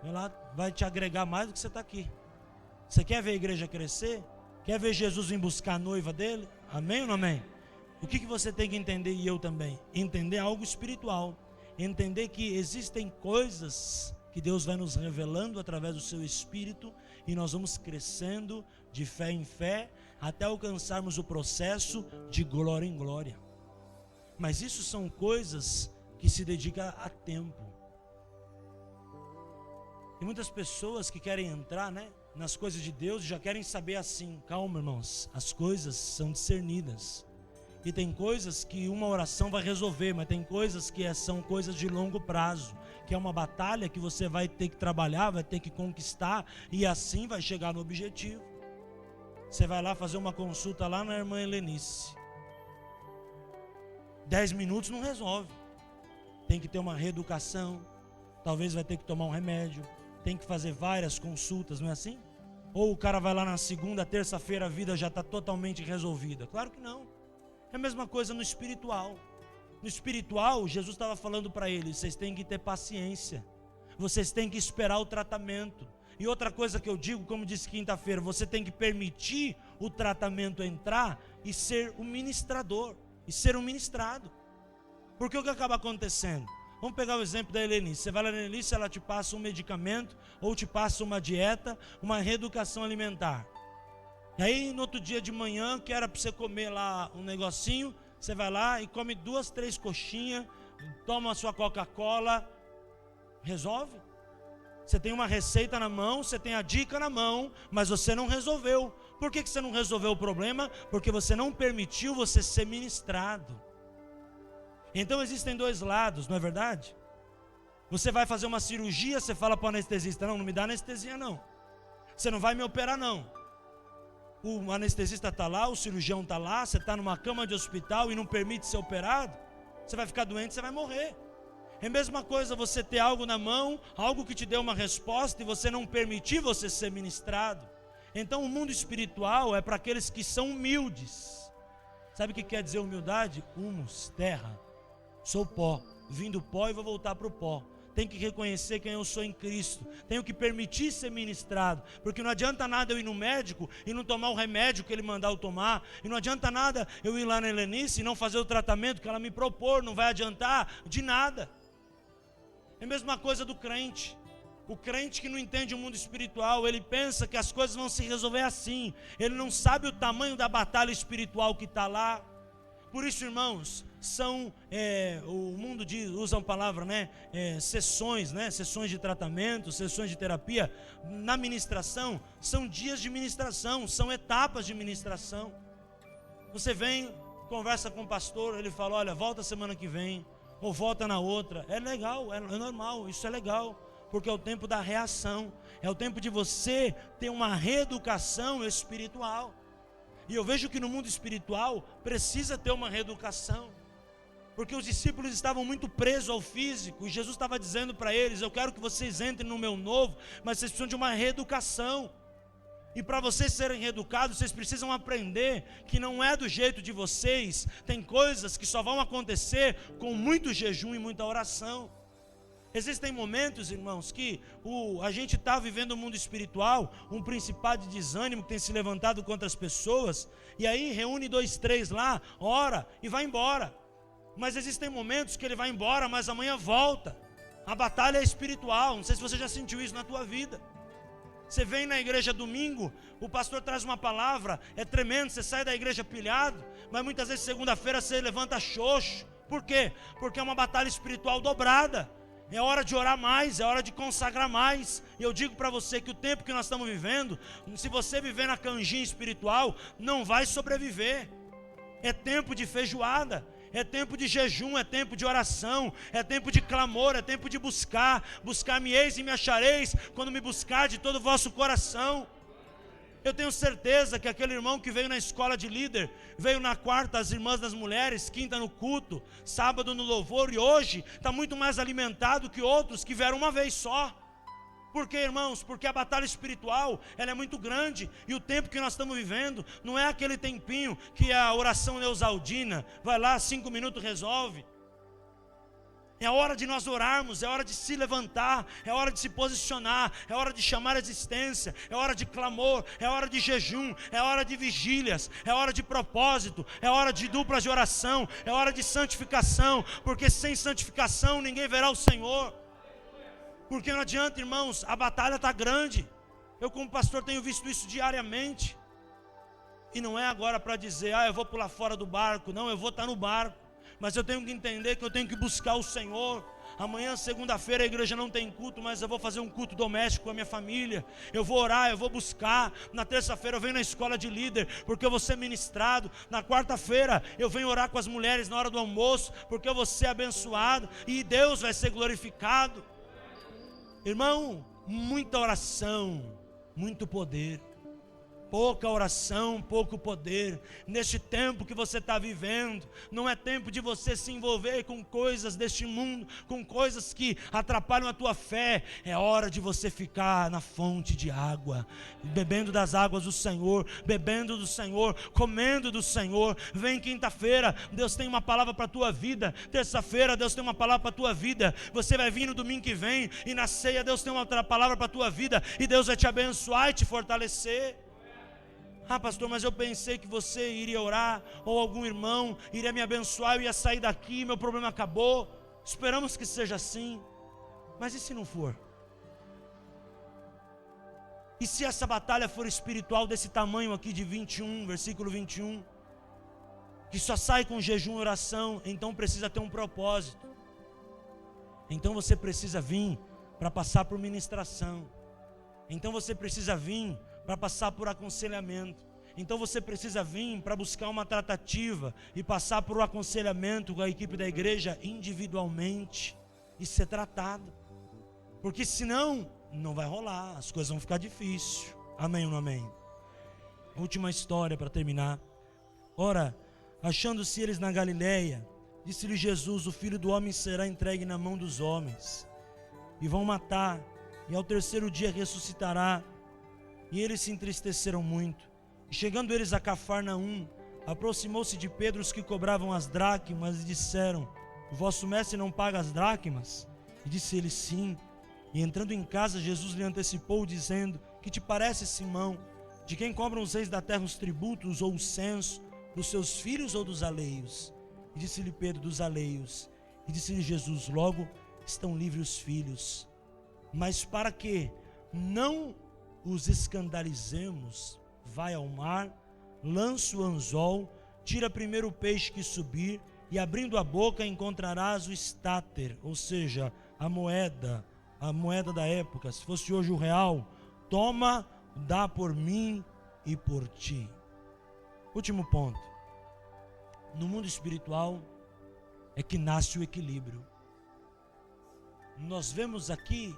Speaker 1: Vai lá, vai te agregar mais do que você está aqui. Você quer ver a igreja crescer? Quer ver Jesus vir buscar a noiva dele? Amém ou não amém? O que você tem que entender, e eu também? Entender algo espiritual. Entender que existem coisas que Deus vai nos revelando através do seu Espírito, e nós vamos crescendo de fé em fé, até alcançarmos o processo de glória em glória. Mas isso são coisas que se dedicam a tempo. Tem muitas pessoas que querem entrar, nas coisas de Deus e já querem saber assim. Calma, irmãos, as coisas são discernidas. E tem coisas que uma oração vai resolver, mas tem coisas que são coisas de longo prazo, que é uma batalha que você vai ter que trabalhar, vai ter que conquistar, e assim vai chegar no objetivo. Você vai lá fazer uma consulta lá na irmã Helenice. 10 minutos não resolve. Tem que ter uma reeducação, talvez vai ter que tomar um remédio, tem que fazer várias consultas, não é assim? Ou o cara vai lá na segunda, terça-feira, a vida já está totalmente resolvida. Claro que não. É a mesma coisa no espiritual. No espiritual, Jesus estava falando para eles: vocês têm que ter paciência, vocês têm que esperar o tratamento. E outra coisa que eu digo, como disse quinta-feira, você tem que permitir o tratamento entrar e ser um ministrador, e ser um ministrado. Porque o que acaba acontecendo? Vamos pegar o exemplo da Helenice. Você vai lá na Helenice, ela te passa um medicamento, ou te passa uma dieta, uma reeducação alimentar. E aí no outro dia de manhã, que era para você comer lá um negocinho, você vai lá e come 2, 3 coxinhas, toma a sua Coca-Cola, resolve? Você tem uma receita na mão, você tem a dica na mão, mas você não resolveu. Por que você não resolveu o problema? Porque você não permitiu você ser ministrado. Então existem 2 lados, não é verdade? Você vai fazer uma cirurgia, você fala para o anestesista: não me dá anestesia não. Você não vai me operar não. O anestesista está lá, o cirurgião está lá, você está numa cama de hospital e não permite ser operado, você vai ficar doente, você vai morrer. É a mesma coisa você ter algo na mão, algo que te dê uma resposta e você não permitir você ser ministrado. Então o mundo espiritual é para aqueles que são humildes. Sabe o que quer dizer humildade? Humus, terra. Sou pó, vim do pó e vou voltar para o pó. Tenho que reconhecer quem eu sou em Cristo. Tenho que permitir ser ministrado. Porque não adianta nada eu ir no médico e não tomar o remédio que ele mandar eu tomar. E não adianta nada eu ir lá na Helenice e não fazer o tratamento que ela me propor. Não vai adiantar de nada. É a mesma coisa do crente. O crente que não entende o mundo espiritual, ele pensa que as coisas vão se resolver assim. Ele não sabe o tamanho da batalha espiritual que está lá. Por isso, irmãos, o mundo usa a palavra, sessões, sessões de tratamento, sessões de terapia. Na ministração, são dias de ministração, são etapas de ministração. Você vem, conversa com o pastor, ele fala: olha, volta semana que vem, ou volta na outra. É legal, é normal, isso é legal, porque é o tempo da reação, é o tempo de você ter uma reeducação espiritual. E eu vejo que no mundo espiritual precisa ter uma reeducação, porque os discípulos estavam muito presos ao físico, e Jesus estava dizendo para eles: eu quero que vocês entrem no meu novo, mas vocês precisam de uma reeducação. E para vocês serem reeducados, vocês precisam aprender que não é do jeito de vocês. Tem coisas que só vão acontecer com muito jejum e muita oração. Existem momentos, irmãos, que a gente está vivendo um mundo espiritual, um principado de desânimo que tem se levantado contra as pessoas, e aí reúne 2, 3 lá, ora e vai embora. Mas existem momentos que ele vai embora, mas amanhã volta. A batalha é espiritual. Não sei se você já sentiu isso na tua vida. Você vem na igreja domingo, o pastor traz uma palavra, é tremendo, você sai da igreja pilhado, mas muitas vezes segunda-feira você levanta xoxo. Por quê? Porque é uma batalha espiritual dobrada. É hora de orar mais, é hora de consagrar mais. E eu digo para você que o tempo que nós estamos vivendo, se você viver na canjinha espiritual, não vai sobreviver. É tempo de feijoada, é tempo de jejum, é tempo de oração, é tempo de clamor, é tempo de buscar. Buscar-me-eis e me achareis, quando me buscar de todo o vosso coração. Eu tenho certeza que aquele irmão que veio na escola de líder, veio na quarta as irmãs das mulheres, quinta no culto, sábado no louvor, e hoje está muito mais alimentado que outros que vieram uma vez só. Por quê, irmãos? Porque a batalha espiritual, ela é muito grande, e o tempo que nós estamos vivendo, não é aquele tempinho que a oração neusaldina, vai lá, 5 minutos resolve. É hora de nós orarmos, é hora de se levantar, é hora de se posicionar, é hora de chamar a existência, é hora de clamor, é hora de jejum, é hora de vigílias, é hora de propósito, é hora de duplas de oração, é hora de santificação, porque sem santificação ninguém verá o Senhor. Porque não adianta, irmãos, a batalha está grande. Eu como pastor tenho visto isso diariamente. E não é agora para dizer: eu vou pular fora do barco. Não, eu vou estar no barco. mas eu tenho que entender que eu tenho que buscar o Senhor. Amanhã, segunda-feira, a igreja não tem culto, mas eu vou fazer um culto doméstico com a minha família. Eu vou orar, eu vou buscar. Na terça-feira eu venho na escola de líder, porque eu vou ser ministrado. Na quarta-feira eu venho orar com as mulheres na hora do almoço, porque eu vou ser abençoado e Deus vai ser glorificado. Irmão, muita oração, muito poder. Pouca oração, pouco poder. Neste tempo que você está vivendo, não é tempo de você se envolver com coisas deste mundo, com coisas que atrapalham a tua fé. É hora de você ficar na fonte de água, bebendo das águas do Senhor, bebendo do Senhor, comendo do Senhor. Vem quinta-feira, Deus tem uma palavra para a tua vida. Terça-feira, Deus tem uma palavra para a tua vida. Você vai vir no domingo que vem, e na ceia Deus tem uma outra palavra para a tua vida, e Deus vai te abençoar e te fortalecer. Ah, pastor, mas eu pensei que você iria orar, ou algum irmão iria me abençoar, eu ia sair daqui, meu problema acabou. Esperamos que seja assim, mas e se não for? E se essa batalha for espiritual desse tamanho aqui de 21, versículo 21, que só sai com jejum e oração, então precisa ter um propósito. Então você precisa vir para passar por ministração. Então você precisa vir para passar por aconselhamento. Então você precisa vir para buscar uma tratativa e passar por um aconselhamento com a equipe da igreja individualmente e ser tratado. Porque senão não vai rolar, as coisas vão ficar difíceis. Amém ou não amém? Última história para terminar. Ora, achando-se eles na Galileia, disse-lhe Jesus: o Filho do Homem será entregue na mão dos homens, e vão matar, e ao terceiro dia ressuscitará. E eles se entristeceram muito. E chegando eles a Cafarnaum, aproximou-se de Pedro os que cobravam as dracmas e disseram: o vosso mestre não paga as dracmas? E disse ele: sim. E entrando em casa, Jesus lhe antecipou, dizendo: que te parece, Simão? De quem cobram os reis da terra os tributos ou o censo? Dos seus filhos ou dos alheios? E disse-lhe Pedro: dos alheios. E disse-lhe Jesus: logo estão livres os filhos. Mas para que não os escandalizemos, vai ao mar, lança o anzol, tira primeiro o peixe que subir, e abrindo a boca encontrarás o estáter, ou seja, a moeda da época. Se fosse hoje o real, toma, dá por mim e por ti. Último ponto. No mundo espiritual é que nasce o equilíbrio. Nós vemos aqui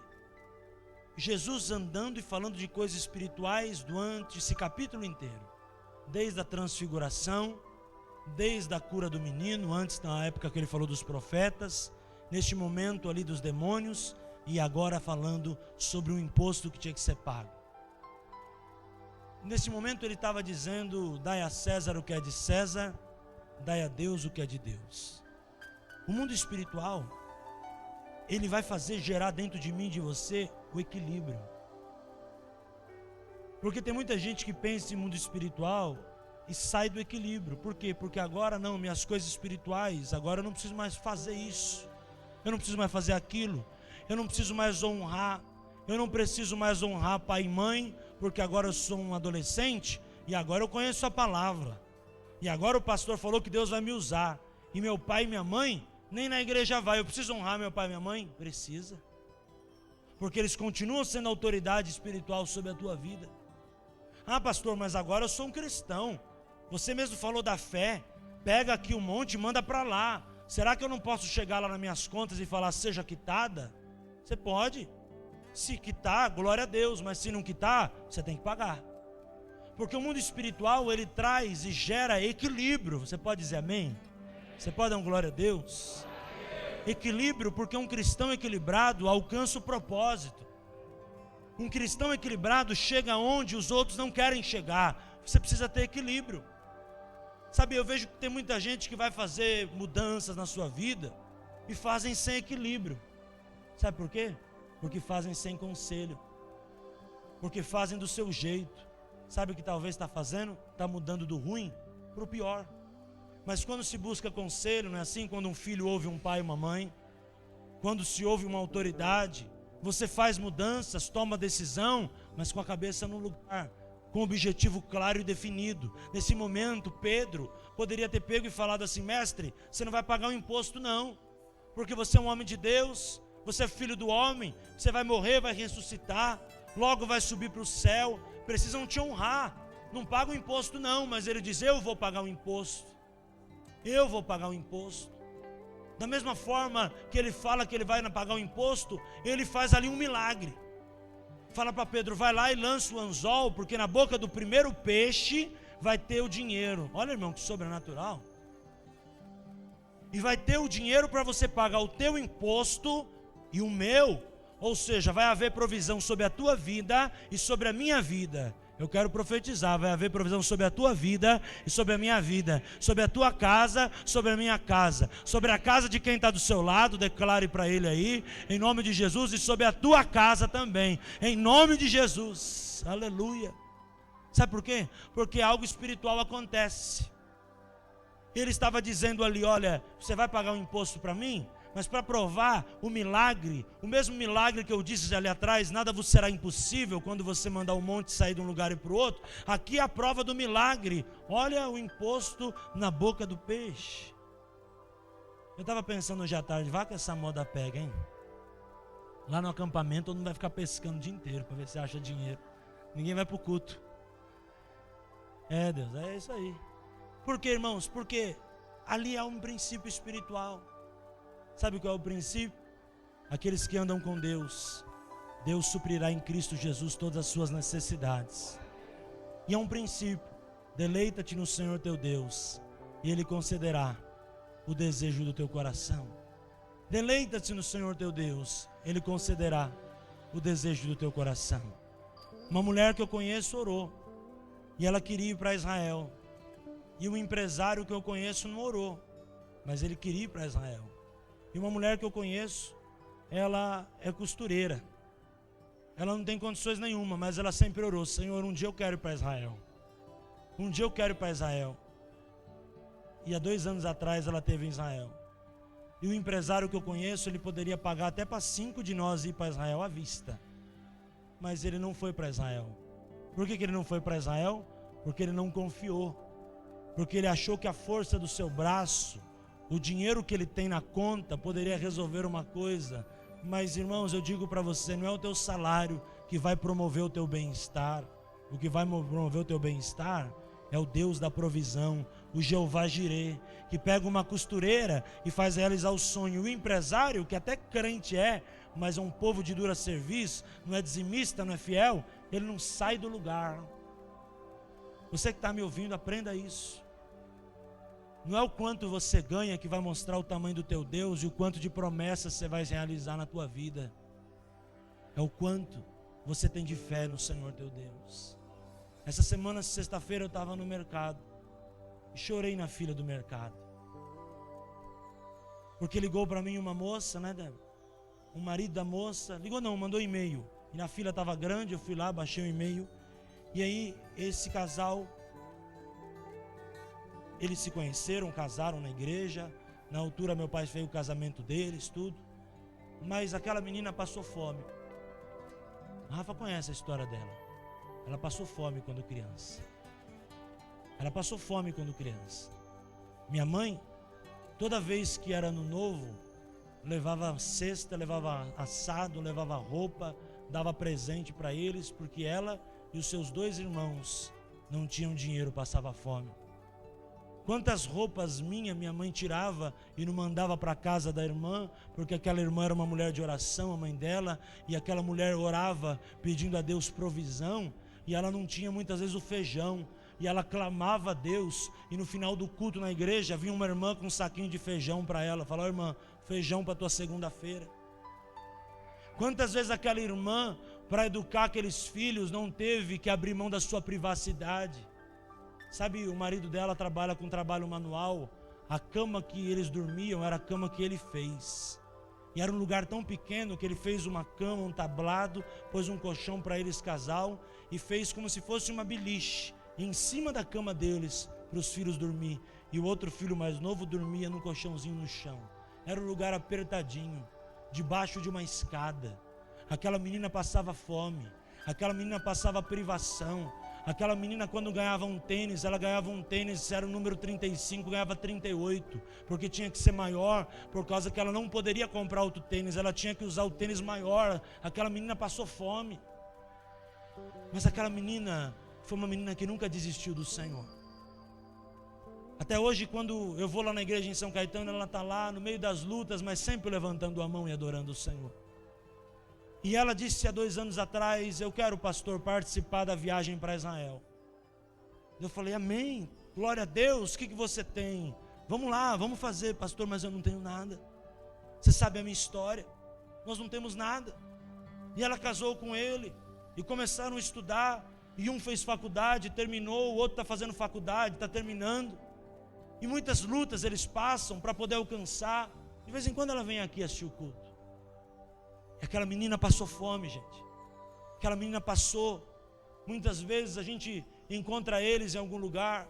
Speaker 1: Jesus andando e falando de coisas espirituais durante esse capítulo inteiro, desde a transfiguração, desde a cura do menino, antes na época que ele falou dos profetas, neste momento ali dos demônios, e agora falando sobre o imposto que tinha que ser pago. Nesse momento ele estava dizendo: dai a César o que é de César, dai a Deus o que é de Deus. O mundo espiritual, ele vai fazer gerar dentro de mim e de você o equilíbrio. Porque tem muita gente que pensa em mundo espiritual e sai do equilíbrio. Por quê? Porque agora não, minhas coisas espirituais, agora eu não preciso mais fazer isso, eu não preciso mais fazer aquilo, eu não preciso mais honrar, eu não preciso mais honrar pai e mãe, porque agora eu sou um adolescente e agora eu conheço a palavra, e agora o pastor falou que Deus vai me usar, e meu pai e minha mãe nem na igreja vai. Eu preciso honrar meu pai e minha mãe? Precisa, porque eles continuam sendo autoridade espiritual sobre a tua vida. Ah, pastor, mas agora eu sou um cristão, você mesmo falou da fé, pega aqui um monte e manda para lá. Será que eu não posso chegar lá nas minhas contas e falar: seja quitada? Você pode, se quitar, glória a Deus, mas se não quitar, você tem que pagar. Porque o mundo espiritual, ele traz e gera equilíbrio. Você pode dizer amém? Você pode dar um glória a Deus? Equilíbrio, porque um cristão equilibrado alcança o propósito. Um cristão equilibrado chega onde os outros não querem chegar. Você precisa ter equilíbrio. Sabe, eu vejo que tem muita gente que vai fazer mudanças na sua vida e fazem sem equilíbrio. Sabe por quê? Porque fazem sem conselho, porque fazem do seu jeito. Sabe o que talvez está fazendo? Está mudando do ruim para o pior. Mas quando se busca conselho, não é assim? Quando um filho ouve um pai e uma mãe, quando se ouve uma autoridade, você faz mudanças, toma decisão, mas com a cabeça no lugar, com objetivo claro e definido. Nesse momento, Pedro poderia ter pego e falado assim: mestre, você não vai pagar o imposto não, porque você é um homem de Deus, você é filho do homem, você vai morrer, vai ressuscitar, logo vai subir para o céu, precisam te honrar, não paga o imposto não. Mas ele diz: eu vou pagar o imposto, eu vou pagar o imposto. Da mesma forma que ele fala que ele vai pagar o imposto, ele faz ali um milagre. Fala para Pedro: vai lá e lança o anzol, porque na boca do primeiro peixe vai ter o dinheiro. Olha, irmão, que sobrenatural. E vai ter o dinheiro para você pagar o teu imposto e o meu. Ou seja, vai haver provisão sobre a tua vida e sobre a minha vida. Eu quero profetizar: vai haver provisão sobre a tua vida e sobre a minha vida, sobre a tua casa, sobre a minha casa, sobre a casa de quem está do seu lado, declare para ele aí, em nome de Jesus, e sobre a tua casa também, em nome de Jesus, aleluia. Sabe por quê? Porque algo espiritual acontece. Ele estava dizendo ali: olha, você vai pagar um imposto para mim? Mas para provar o milagre, o mesmo milagre que eu disse ali atrás, nada vos será impossível quando você mandar um monte sair de um lugar e para o outro. Aqui é a prova do milagre. Olha o imposto na boca do peixe. Eu estava pensando hoje à tarde: vá que essa moda pega, hein? Lá no acampamento todo mundo vai ficar pescando o dia inteiro para ver se acha dinheiro. Ninguém vai para o culto. É, Deus, é isso aí. Por quê, irmãos? Porque ali há um princípio espiritual. Sabe qual é o princípio? Aqueles que andam com Deus, Deus suprirá em Cristo Jesus todas as suas necessidades. E é um princípio: deleita-te no Senhor teu Deus, e Ele concederá o desejo do teu coração. Deleita-te no Senhor teu Deus, Ele concederá o desejo do teu coração. Uma mulher que eu conheço orou, e ela queria ir para Israel. E um empresário que eu conheço não orou, mas ele queria ir para Israel. E uma mulher que eu conheço, ela é costureira. Ela não tem condições nenhuma, mas ela sempre orou: Senhor, um dia eu quero ir para Israel. Um dia eu quero ir para Israel. E há 2 anos atrás ela esteve em Israel. E o empresário que eu conheço, ele poderia pagar até para 5 de nós ir para Israel à vista. Mas ele não foi para Israel. Por que ele não foi para Israel? Porque ele não confiou. Porque ele achou que a força do seu braço, o dinheiro que ele tem na conta, poderia resolver uma coisa. Mas, irmãos, eu digo para você: não é o teu salário que vai promover o teu bem-estar. O que vai promover o teu bem-estar é o Deus da provisão, o Jeová Jirê, que pega uma costureira e faz realizar o sonho. O empresário, que até crente é, mas é um povo de dura serviço, não é dizimista, não é fiel, ele não sai do lugar. Você que está me ouvindo, aprenda isso. Não é o quanto você ganha que vai mostrar o tamanho do teu Deus e o quanto de promessas você vai realizar na tua vida. É o quanto você tem de fé no Senhor teu Deus. Essa semana, sexta-feira, eu estava no mercado e chorei na fila do mercado. Porque ligou para mim uma moça, né, Débora? O marido da moça, ligou não, mandou e-mail. E na fila estava grande, eu fui lá, baixei o e-mail. E aí, esse casal, eles se conheceram, casaram na igreja. Na altura meu pai fez o casamento deles, tudo. Mas aquela menina passou fome. A Rafa conhece a história dela. Ela passou fome quando criança. Ela passou fome quando criança. Minha mãe, toda vez que era ano novo, levava cesta, levava assado, levava roupa, dava presente para eles, porque ela e os seus 2 irmãos não tinham dinheiro, passava fome. Quantas roupas minha mãe tirava e não mandava para a casa da irmã, porque aquela irmã era uma mulher de oração, a mãe dela, e aquela mulher orava pedindo a Deus provisão, e ela não tinha muitas vezes o feijão, e ela clamava a Deus, e no final do culto na igreja, vinha uma irmã com um saquinho de feijão para ela, falou: irmã, feijão para tua segunda-feira. Quantas vezes aquela irmã, para educar aqueles filhos, não teve que abrir mão da sua privacidade? Sabe, o marido dela trabalha com trabalho manual. A cama que eles dormiam era a cama que ele fez. E era um lugar tão pequeno que ele fez uma cama, um tablado, pôs um colchão para eles casal e fez como se fosse uma beliche em cima da cama deles para os filhos dormir. E o outro filho mais novo dormia num colchãozinho no chão. Era um lugar apertadinho, debaixo de uma escada. Aquela menina passava fome, aquela menina passava privação. Aquela menina, quando ganhava um tênis, ela ganhava um tênis, era o número 35, ganhava 38, porque tinha que ser maior, por causa que ela não poderia comprar outro tênis, ela tinha que usar o tênis maior. Aquela menina passou fome, mas aquela menina foi uma menina que nunca desistiu do Senhor. Até hoje, quando eu vou lá na igreja em São Caetano, ela está lá no meio das lutas, mas sempre levantando a mão e adorando o Senhor. E ela disse há 2 anos atrás: eu quero, pastor, participar da viagem para Israel. Eu falei: amém, glória a Deus, o que você tem? Vamos lá, vamos fazer, pastor, mas eu não tenho nada. Você sabe a minha história, nós não temos nada. E ela casou com ele, e começaram a estudar, e um fez faculdade, terminou, o outro está fazendo faculdade, está terminando. E muitas lutas eles passam para poder alcançar. De vez em quando ela vem aqui assistir o culto. Aquela menina passou fome, gente. Aquela menina passou. Muitas vezes a gente encontra eles em algum lugar.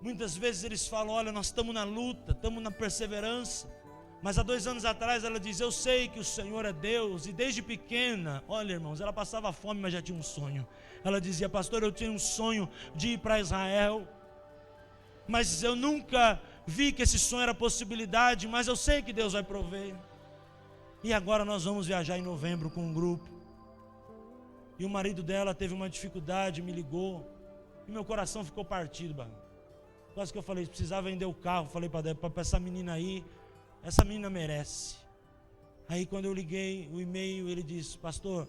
Speaker 1: Muitas vezes eles falam: olha, nós estamos na luta, estamos na perseverança. Mas há 2 anos atrás ela diz: eu sei que o Senhor é Deus. E desde pequena, olha, irmãos, ela passava fome, mas já tinha um sonho. Ela dizia: pastor, eu tinha um sonho de ir para Israel, mas eu nunca vi que esse sonho era possibilidade, mas eu sei que Deus vai prover. E agora nós vamos viajar em novembro com um grupo. E o marido dela teve uma dificuldade, me ligou, e meu coração ficou partido, mano. Quase que eu falei: precisava vender o carro. Falei para essa menina aí, essa menina merece. Aí quando eu liguei o e-mail, ele disse: pastor,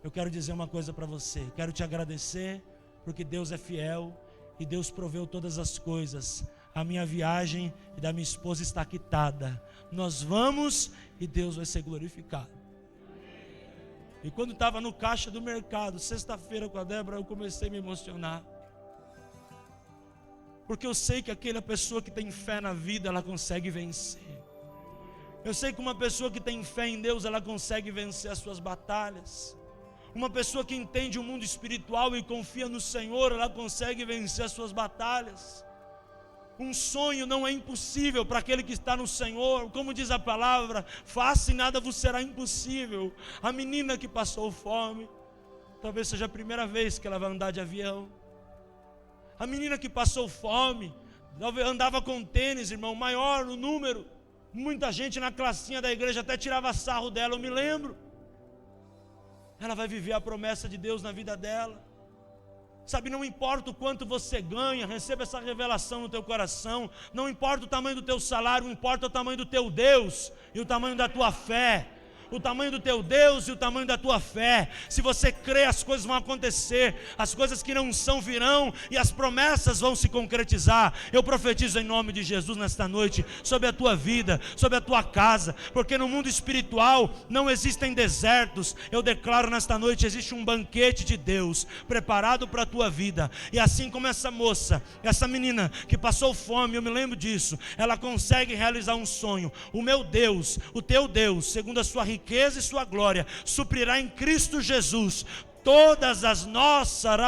Speaker 1: eu quero dizer uma coisa para você, quero te agradecer, porque Deus é fiel, e Deus proveu todas as coisas. A minha viagem e da minha esposa está quitada. Nós vamos e Deus vai ser glorificado. E quando estava no caixa do mercado, sexta-feira com a Débora, eu comecei a me emocionar. Porque eu sei que aquela pessoa que tem fé na vida, ela consegue vencer. Eu sei que uma pessoa que tem fé em Deus, ela consegue vencer as suas batalhas. Uma pessoa que entende o mundo espiritual e confia no Senhor, ela consegue vencer as suas batalhas. Um sonho não é impossível para aquele que está no Senhor. Como diz a palavra: faça e nada vos será impossível. A menina que passou fome, talvez seja a primeira vez que ela vai andar de avião. A menina que passou fome, andava com tênis, irmão, maior no número. Muita gente na classinha da igreja até tirava sarro dela, eu me lembro. Ela vai viver a promessa de Deus na vida dela. Sabe, não importa o quanto você ganha, receba essa revelação no teu coração. Não importa o tamanho do teu salário, importa o tamanho do teu Deus e o tamanho da tua fé. O tamanho do teu Deus e o tamanho da tua fé. Se você crê, as coisas vão acontecer. As coisas que não são virão, e as promessas vão se concretizar. Eu profetizo em nome de Jesus nesta noite sobre a tua vida, sobre a tua casa, porque no mundo espiritual não existem desertos. Eu declaro nesta noite: existe um banquete de Deus preparado para a tua vida. E assim como essa moça, essa menina que passou fome, eu me lembro disso, ela consegue realizar um sonho. O meu Deus, o teu Deus, segundo a sua riqueza e sua glória, suprirá em Cristo Jesus todas as nossas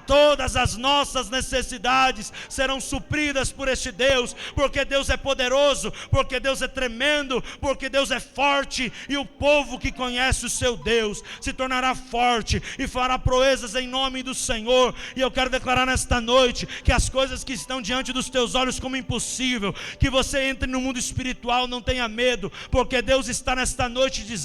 Speaker 1: todas as nossas necessidades serão supridas por este Deus, porque Deus é poderoso, porque Deus é tremendo, porque Deus é forte, e o povo que conhece o seu Deus se tornará forte e fará proezas em nome do Senhor. E eu quero declarar nesta noite que as coisas que estão diante dos teus olhos como impossível, que você entre no mundo espiritual, não tenha medo, porque Deus está nesta noite dizendo: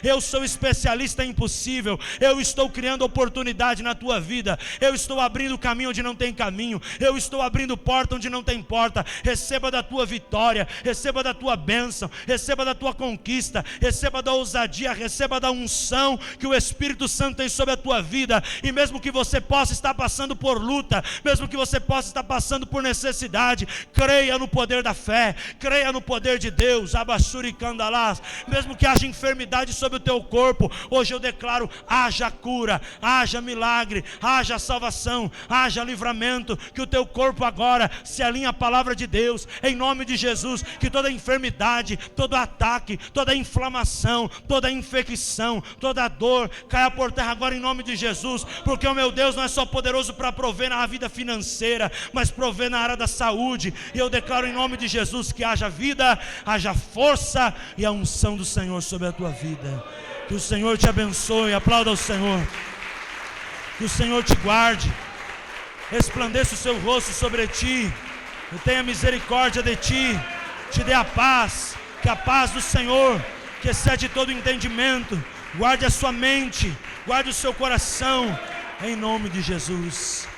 Speaker 1: eu sou especialista em impossível, eu estou criando oportunidade na tua vida, eu estou abrindo caminho onde não tem caminho, eu estou abrindo porta onde não tem porta. Receba da tua vitória, receba da tua bênção, receba da tua conquista, receba da ousadia, receba da unção que o Espírito Santo tem sobre a tua vida. E mesmo que você possa estar passando por luta, mesmo que você possa estar passando por necessidade, creia no poder da fé, creia no poder de Deus. Abassuri candalás. Mesmo que haja enfermidade sobre o teu corpo, hoje eu declaro: haja cura, haja milagre, haja salvação, haja livramento. Que o teu corpo agora se alinhe à palavra de Deus, em nome de Jesus. Que toda enfermidade, todo ataque, toda inflamação, toda infecção, toda dor caia por terra agora em nome de Jesus, porque o meu Deus não é só poderoso para prover na vida financeira, mas prover na área da saúde. E eu declaro em nome de Jesus que haja vida, haja força e a unção do Senhor sobre a tua vida. Que o Senhor te abençoe. Aplauda ao Senhor. Que o Senhor te guarde. Resplandeça o seu rosto sobre ti. E tenha misericórdia de ti. Te dê a paz. Que a paz do Senhor, que excede todo entendimento, guarde a sua mente, guarde o seu coração. Em nome de Jesus.